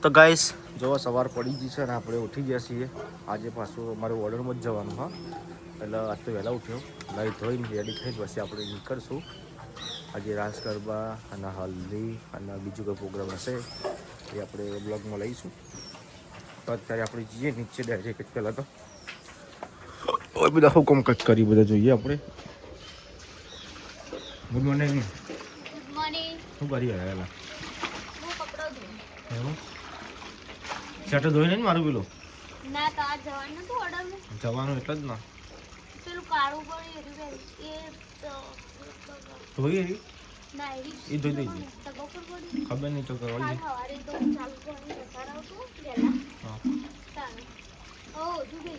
તો ગાઈસ જો સવાર પડી ગઈ છે અને આપણે ઉઠી ગયા છીએ. આજે પાછું અમારે ઓર્ડરમાં જ જવાનું હા, એટલે આજ તો વહેલા ઉઠ્યો, લઈ ધોઈને રેડી થઈને પછી આપણે નીકળશું. આજે રાસ ગરબા અને હલ્દી અને બીજું કોઈ પ્રોગ્રામ હશે એ આપણે બ્લોગમાં લઈશું. તો અત્યારે આપણે જઈએ નીચે ડાયરેક્ટ જ. પહેલાં તો હવે બધા હુકમ કટ કરી બધા જોઈએ આપણે. Good morning. Good morning. શું કરી રહ્યા? હું કપડો ધોઉં. એવું શર્ટ ધોઈ નહીં મારું પેલું? ના તો આ જવાનું નતું ઓર્ડરમાં. જવાનું એટલે જ ના પેલું કાળું પડ્યું એ તો ધોઈ એવી ના એ ધોઈ દઈ તો બપોર પડી ખબર નહીં તો કરવાની. સવારે તો ચાલુ કરવાની વસાર આવતો પહેલા હા તાને ઓ ધોઈ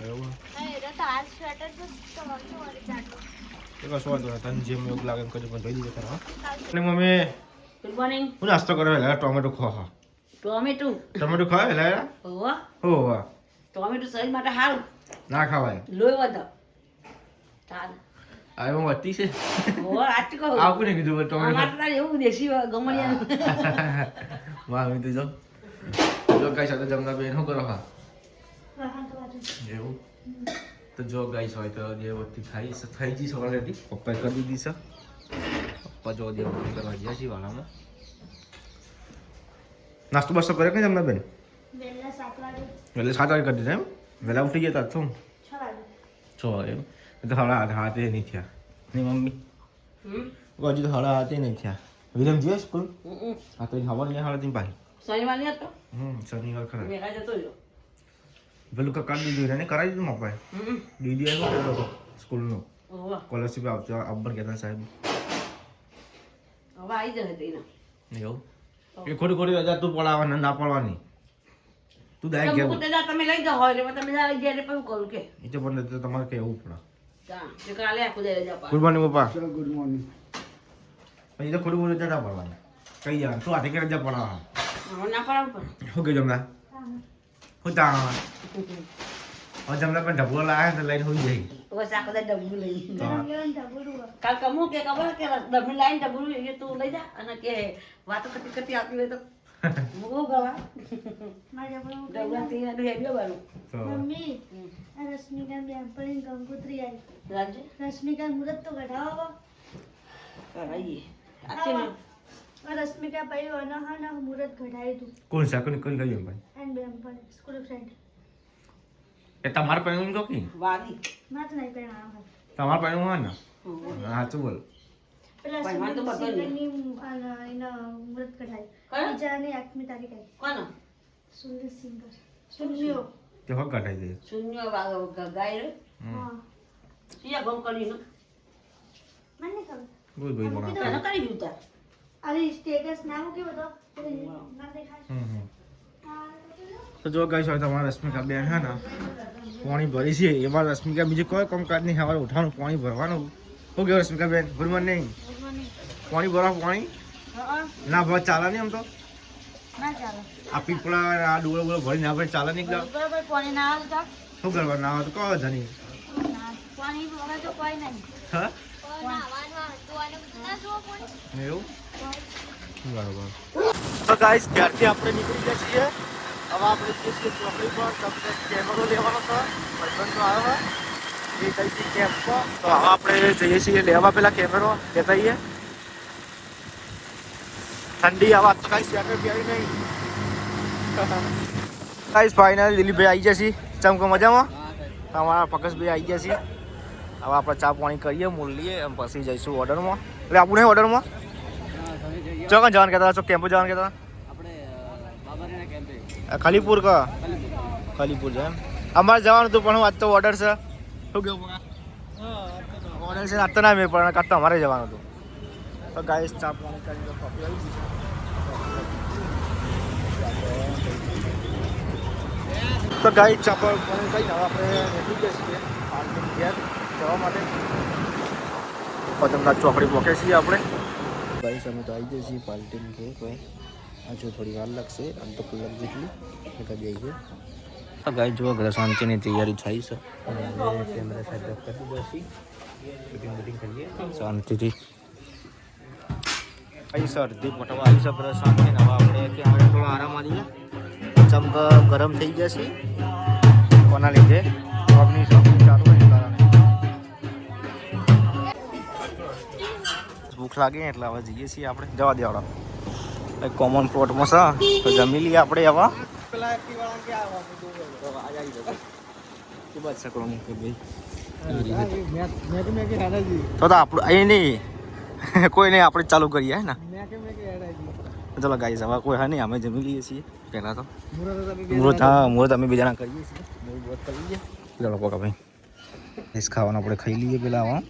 એવું હા એ તો આ સ્વેટર તો સવારે ચાલુ એ કશું વાંધો નહીં. તને જેમ એવું લાગે એમ કરજો પણ ધોઈ દીધો તારા. અને મમ્મી ગુડ મોર્નિંગ. હું નાસ્તો કરવા હેલા ટોમેટો ખા. ટોમેટો ખાય હેલા? ઓવા હો વાહ ટોમેટો શરીર માટે સારું, ના ખાવાય. લોહી વધે. ચાલ આ એમાં વધતી છે. ઓવા આટ કહું આ કોને કીધું ટોમેટો? અમાર તો એવું દેશી ગમણિયા. વાહ મેં તો જો ગાઈસ સાથે જમના બેન શું કરો? હા એવું તો જો ગાઈસ હોય તો જે વસ્તુ થઈ ગઈ સવારે હતી પપ્પાએ કરી દીધી છે. પપ્પા જો જે કરવા ગયા છે વાળામાં નાસ્તો બાસ્તો કરે કે જમના બેન? વહેલા 7 વાગે એટલે 7 વાગે કરી દીધા એમ? વહેલા ઉઠી ગયા તા શું? 6 વાગે 6 વાગે એમ? તો સાડા 8 નહીં થયા નહીં મમ્મી? હજી તો સાડા 8 નહીં થયા. વિરમ જઈએ સ્કૂલ? હા તો ખબર નહીં સાડા 3 પાછી. શનિવાર નહીં હતો, શનિવાર ખરા મેઘા જતો રહ્યો. પેલું કરી દીધું એને કરાવી દીધું મપાએ. દીદી આવ્યો હતો સ્કૂલનું ઓવા સ્કોલરશીપ આવતી અબ્બર કહેતા સાહેબ. હવે આવી જશે તેના. એવું એ ખોટી ખોટી રજા તું પડાવવાની ના પડવાની. તું ડાયરેક્ટ તમે ઘેર પોતે જા, તમે લઈ જાઓ હોય એટલે તમે જા લઈ ગયા એટલે પછી કરું કે એ તો પણ તમારે કહેવું પડે. જા જે કાલે આખું દે રજા ગુડ મોર્નિંગ પપ્પા. Good morning. પછી તો ખોટી ખોટી રજા ના પડવાની. કઈ જવાનું તું હાથે કે રજા પડાવવા? હવે ના પડાવું પણ શું કહ્યું જમલા? શું તાણા હવે જમલા પણ ઢબલો લાવે તો લઈને હોઈ જાય. બસ આખો દે ડબલું લઈ તો કાલ કમું કે ખબર કે ડબલું લાઈન ડબલું એ તું લઈ જા અને કે વાતો કરતી કરતી આપી હોય તો હું ગવા મારા ડબલા થી હેડ્યો બારું તો મમ્મી આ રશ્મિકા બેન પણ કંકોત્રી આવી. રાજે રશ્મિકા મુરત તો કઢાવો. કરાઈએ આથી રશ્મિકા ભાઈ અનહના મુરત કઢાવી તું કોણ સાકર કઈ ગયું ભાઈ? એન્ડ બેન પણ સ્કૂલ ફ્રેન્ડ એ તમારે પહેલું તો કી વાદી માત નહીં પહેરવાનો. તમારે પહેલું હોય ને સાચું બોલ. પેલા પણ મારે તો બધો જ સુંદરની એના મુરત કઢાવી. કયો? બીજાની 8મી તારીખ આવી. કોનો સુંદર સિંગર સુન્યો. તે હો કાઢાઈ દે. શૂન્ય ગાય હા સિયા ગમ કરીને મને ખબર. બોલ ભાઈ મૂકી બના. દો. તને કરી દીધા અરે સ્ટેટસ ના મૂકી બધો ના દેખાય. તો જો ગાઈસ હોય તમારા રશ્મિકા બેન હે ને પાણી ભરી છે એમાં રશ્મિકા બીજું કોઈ કામકાજ નહીં. સવારે ઉઠવાનું પાણી ભરવાનું. શું કેવું રશ્મિકા બેન? Good morning. પાણી ભરવા પાણી ના ભર ચાલે નહીં આમ તો. ના ચાલે. આ પીપળા આ ડોળો બોળો ભરીને આપણે ચાલે નહીં એકદમ. બરાબર પાણી ના આવે તો શું કરવા ના આવે તો કહો જની. પાણી વગર તો કોઈ નહીં. હા એવું એવું બરાબર. તો ગાઈસ ઘરથી આપણે નીકળી ગયા છીએ. હવે આપણે જઈએ છીએ ચોકડી પર. તમને કેમેરો લેવાનો છે. ભાઈબંધો આવ્યો એ જઈશું કેમ્પ પર. તો હવે આપણે જઈએ છીએ લેવા પેલા કેમેરો લેતા આવીએ. ઠંડી આવા તો કાંઈ સ્વેટર પહેરી નહીં. ગાઈસ ફાઇનલ દિલીપભાઈ આવી જશે. ચમકો મજામાં? તમારા પકસભાઈ આવી ગયા છે. હવે આપણે ચા પાણી કરીએ મૂળ લઈએ એમ પછી જઈશું ઓર્ડરમાં. એટલે આપણે ઓર્ડરમાં ચોકન જવાનું કહેતા છો? કેમ્પો જવાનું કહેતા? ખલીપુર કા ખલીપુર છે એમ. અમારે જવાનું હતું પણ આજ તો ઓર્ડર છે. શું કેવું ઓર્ડર છે આજ તો ના મેં પણ કાં તો અમારે જવાનું હતું. તો ગાઈસ ચા પાણી કરી તો કોફી આવી ગઈ છે. તો ગાઈસ ચા પાણી કઈ હવે આપણે નીકળી ગયા છીએ પાર્કિંગ ઘેર જવા માટે. પતંગા ચોકડી પહોંચે છીએ આપણે. ગાઈસ અમે તો આવી જઈએ છીએ પાર્કિંગ ઘેર. કોઈ હજુ થોડી વાર લાગશે આમ તો કલાક જેટલી એટલે જઈએ છીએ. તો ગાઈસ જુઓ ઘરે શાંતિની તૈયારી થઈ છે. કેમેરા સાઈડ કરી દીધો છે. શૂટિંગ બૂટિંગ કરીએ શાંતિથી. અહીં સર દીપ મોટવા આવી છે શાંતિ. હવે આપણે થોડો આરામ આવીએ ચમ કે ગરમ થઈ જશે કોના લીધે પગની શોપિંગ ચાલુ હોય કારણે ભૂખ લાગે ને એટલે હવે જઈએ છીએ આપણે જવા દેવાળો એક કોમન પ્લોટમાં છે તો જમી લઈએ આપણે હવે તો આપણું અહીં નહીં કોઈ નહીં આપણે ચાલુ કરીએ હે ને ચલો ગાઈસ હવે કોઈ હા નહીં અમે જમી લઈએ છીએ પહેલાં તો મુહૂર્ત અમે બીજાના કરીએ છીએ મુહૂર્ત કરી લઈએ ચલો પકા ભાઈ એસ ખાવાનું આપણે ખાઈ લઈએ પેલા હવે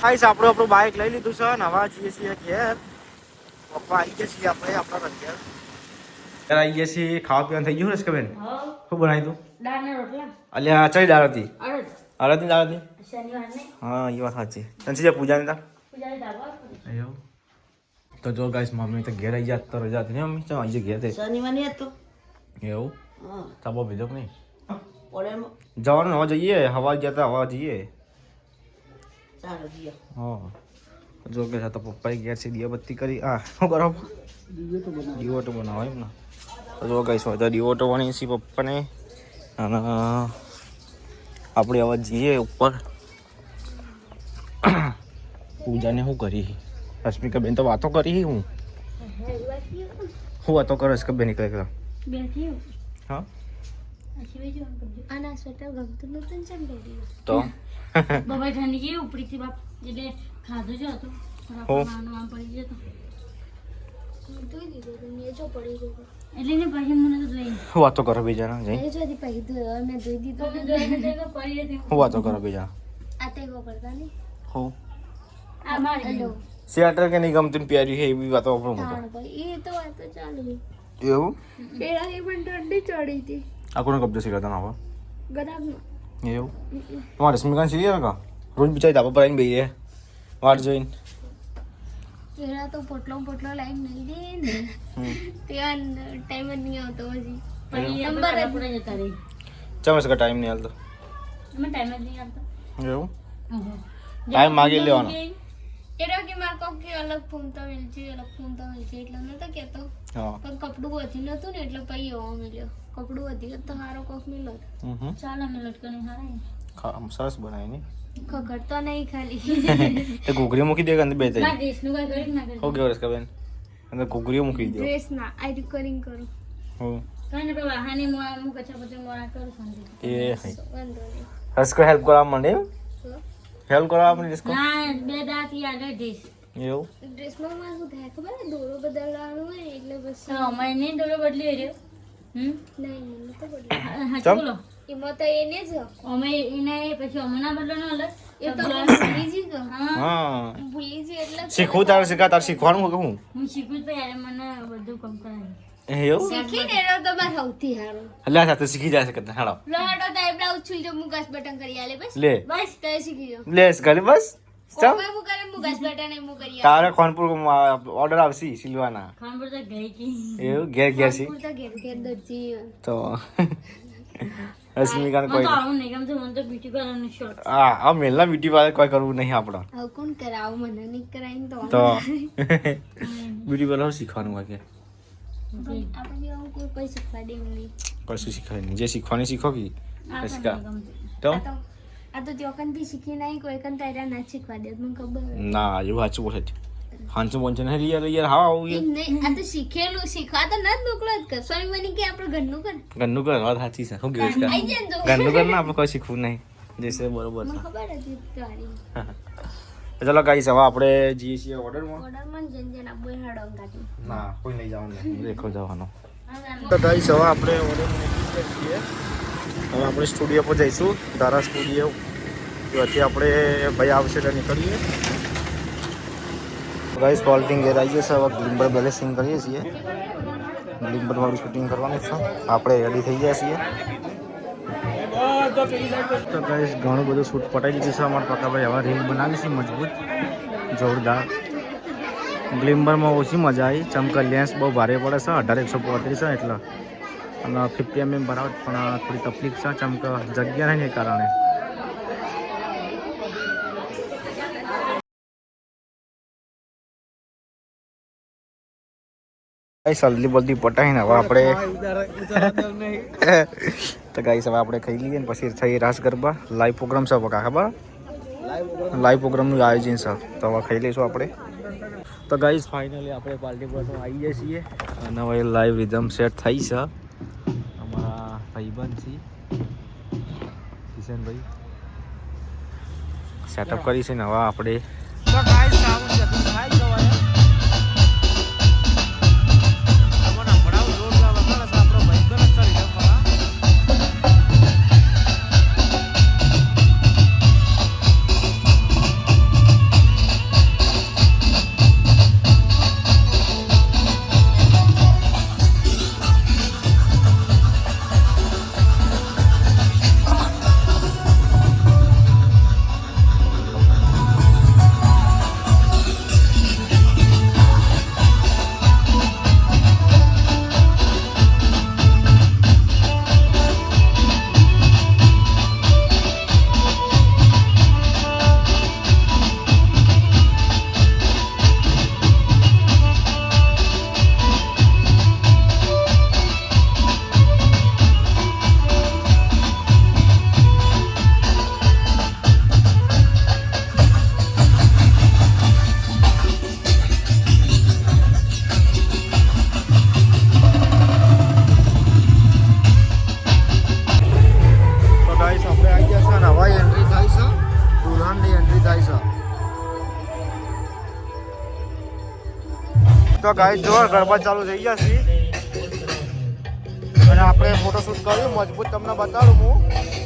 ગાઈસ આપણું બાઇક લઈ લીધું છે ને હવે જઈએ છીએ ઘેર પપ્પા આવી ગયા છીએ આપણે આપણા ઘેર આવી ગયા છીએ ખાવા પીવાનું થઈ ગયું ને બેન શું બનાવી તું દાળના રોટલા અલ્યા ચઈ દાળ હતી અડદ અડદની દાળ હતી શનિવારને હા એ વાત સાચી તને પૂજાની દાળ પૂજારી દાળ એવું તો જો ગાઈસ મમ્મી તો ઘેર આવી ગયા તો રજા હતી ને મમ્મી ચાલ આવી ઘેર તે શનિવારની હતો એવું હા તાબો બીજો કે નહીં ઓર્ડરમાં જવાનું હવે જઈએ હવા ગયા તા હવા જઈએ ચાલો જીઓ હા જો કે તો પપ્પાએ ઘેર છે દીવાબત્તી કરી આ શું કરો દીવો તો બનાવો એમ ને તો જો ગાઈસ હવે દીવો તો બની છે પપ્પાને અને આપણે હવે જઈએ ઉપર પૂજાને શું કરી રશ્મિકા બેન તો વાતો કરી હું વાતો કરો રશ્મિકા બેન નીકળે બેઠી હા આના સ્વેટર ગમતું નતું ને ચમ પહેરી તો બબાઈ ઠંડી કેવી ઉપરીથી બાપ એટલે ખાધું જ હતું હો. આમ પડી જતો ધોઈ દીધો તો મેં જો પડી ગયો એટલે ને પછી મને તો જોઈ શું વાતો કરો બીજાના જઈ એ જોઈ પછી ધોઈ મેં ધોઈ દીધો પડી હતી શું વાતો કરો બીજા આ તે ગો કરતા નહીં હું આ મારી હેલો સ્વેટર કે નહીં ગમતું પહેર્યું છે એવી વાતો આપણું તાણ ભાઈ એ તો વાત ચાલુ એવું પેલા એ પણ ઠંડી ચડી હતી આ કોનો કબજો શીખતા ના હવે ગરાબનો એવું તમારે રશ્મિકાને શીખી આવે કા રોજ બિચારી ધાબા પર આવીને બેહીએ વાટ જોઈને પેલા તો પોટલો લાઈન નહીં દે ને ત્યાં ટાઈમ જ નહીં આવતો પછી નંબર જ જતા રહી ચમસ કા ટાઈમ નહીં હાલતો અમે ટાઈમ જ નહીં આવતો એવું ટાઈમ માગી લેવાનો એટલે કે મારે કોક કે અલગ ફૂમતા વેલચી એટલે નતો કેતો હા પણ કપડું વધી નતું ને એટલે પછી એવો મળ્યો કપડું વધી ગયું તો સારો કોક મિલો ચાલ અમે લટકણી હારા સરસ બનાવી ને ખબર તો નહીં ખાલી તે ઘૂઘરી મૂકી દે અંદર બે થઈ ડ્રેસનું કઈ કરી ના કરી હો ગયો રસ બેન અંદર ઘૂઘરીઓ મૂકી દો ડ્રેસ ના આ રિકરિંગ કરું હો કઈ ને પેલા હાની મોળા મુ કચા પછી મોળા કરું શાંતિ એ હઈ વાંધો નહીં રસ કો હેલ્પ કરવા માંડે હેલ્પ કરવા આપણે ડિસ્કો ના બે દાંત યાદ ડ્રેસ એવું ડ્રેસમાં માં શું થાય ખબર છે દોરો બદલવાનું હોય એટલે બસ અમે નહીં દોરો બદલી રહ્યો નહીં મને તો બદલી ચમ એમાં તો એને જ અમે એને પછી અમના બદલવાનો અલગ એ તો ભૂલી જી ગયો હા ભૂલી જી એટલે શીખવું તારે શીખવાનું હું હું શીખું તો યાર મને બધું કામ કરાય એવું શીખી ને તો બસ સૌથી સારું અલ્યા સાથે શીખી જાય છે કદા હાડો લહડો તો એ બ્લાઉઝ છુલ જો મુગાસ બટન કરી આલે બસ લે બસ તો શીખી જો લેસ ગાલી બસ ચમ કોઈ મુ કરે મુગાસ બટન એ મુ કરી તારે ખાનપુર ઓર્ડર આવશે સિલવાના ખાનપુર તો ગઈ કી એવું ઘેર ઘેર છે ખાનપુર તો ઘેર દરજી તો રશ્મિકાને કોઈ આવું નહીં ગમતું મને તો બ્યુટી પાર્લરનું શોર્ટ આ મેલના બ્યુટી પાર્લર કોઈ કરવું નહીં આપણા હવે કોણ કરાવ મને નહીં કરાઈને તો તો બ્યુટી પાર્લર શીખવાનું હોય કે આપણે આવું કોઈ શીખવા દે નહીં કશું શીખવાય નહીં જે શીખવાની શીખો કે રશ્મિકા તો આ તો ત્યોકન થી શીખી નહીં કોઈ કન તારા ના શીખવા દે મને ખબર ના એવું સાચું બોલે છે હાંચું બોંચે નહીં યાર હા આવું એમ નહીં આ તો શીખેલું શીખવા તો ના જ મોકલો જ કર સોરી મને કે આપણે ઘરનું કર ઘરનું કર વાત સાચી છે શું કહેવાય છે આઈ જાય ને તો ઘરનું કર ના આપણે કોઈ શીખવું નહીં જેસે બરોબર મને છે ખબર હતી તારી ચલો ગાઈસ હવે આપણે જઈએ છીએ ઓર્ડરમાં ઓર્ડરમાં જન આપો હાડો કાઢી ના કોઈ લઈ જવાનું દેખો જવાનો તો ગાઈસ હવે આપણે ઓર્ડરમાં નીકળી છીએ હવે આપણે સ્ટુડિયો પર જઈશું તારા સ્ટુડિયો ત્યાંથી આપણે ભાઈ આવશે એટલે નીકળીએ ગાઈસ પોલ્ટિંગ ઘેર આવીએ છીએ હવે ગ્લિમ્બર બેલેન્સિંગ કરીએ છીએ ગ્લિમ્બર વાળું શૂટિંગ કરવાનું છે આપણે રેડી થઈ ગયા છીએ તો ગાઈસ ઘણું બધું શૂટ પટાઈ દીધું છે અમારા પકાભાઈ હવે રીલ બનાવી છે મજબૂત જોરદાર ગ્લિમ્બરમાં ઓછી મજા આવી ચમકા લેન્સ બહુ ભારે પડે છે 18-135 છે એટલે અને 50 mm બરાબર પણ થોડી તકલીફ છે ચમકા જગ્યા નહીં કારણે જલ્દી બલ્દી પટાઈને હવે આપણે તો ગાઈસ હવે આપણે ખાઈ લઈએ ને પછી થઈ રાસ ગરબા લાઈવ પ્રોગ્રામ છે બકા ખબર લાઈવ પ્રોગ્રામનું આયોજન છે તો હવે ખાઈ લઈશું આપણે તો ગાઈસ ફાઇનલી આપણે પાર્ટી પર આવી જઈએ છીએ અને હવે લાઈવ રિધમ સેટ થઈ છે અમારા ભાઈબંધ છે કિશનભાઈ સેટઅપ કરી છે ને હવે આપણે તો ગાઈસ સાઉન્ડ સેટિંગ થાય જવાય તો ગાઈસ જો ગરબા ચાલુ થઈ ગયા છે અને આપણે ફોટોશૂટ કર્યું મજબૂત તમને બતાડું હું